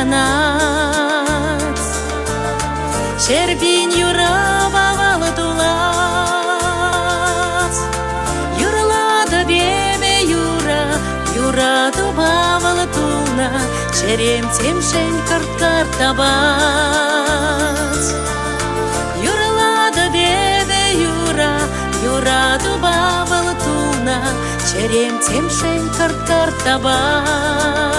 канат. Шерпин юра бағалы тулат. Юрлады деме юра, юрады бағалы тула. Шерем темшен карт табат. Юрлады деме юра, юрады бағалы тула. Шерем темшен карт табат.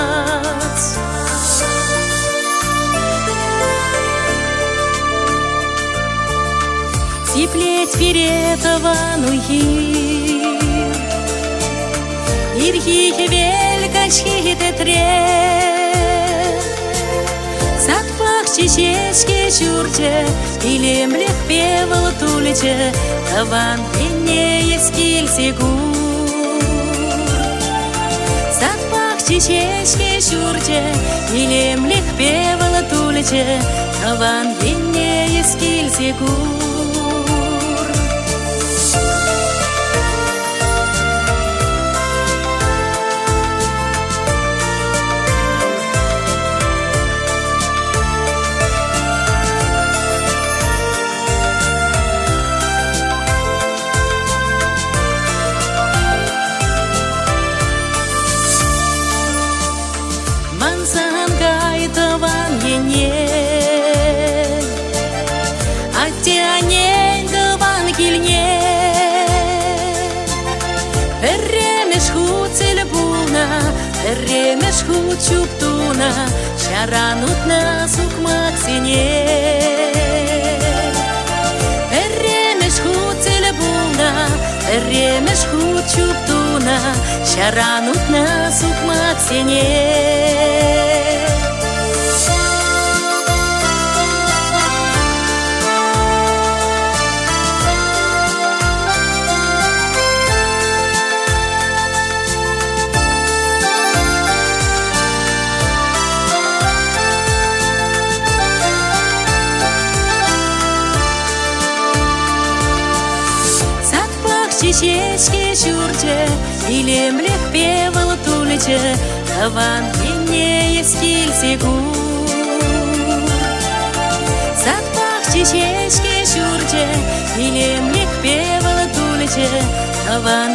Теплеть фиретован уйир, ирхи велькачки тетре. Сатпах чечешке чурче, илемлех певал тулече, таван пенне ескил сегур. Сатпах чечешке чурче, илемлех певал тулече, таван пенне ескил сегур. Аттянен гыван килне, Эрремеш хут цельбуна, Эрремеш хут чуптуна, Шаранутна сукмак сине. Эрремеш хут цельбуна, Эрремеш хут чуптуна, Шаранутна сукмак сине. Чечечке чурче, илемлех певал тулече, таван пенне ескил сегур. Сатпах чечечке чурче, илемлех певал тулече, таван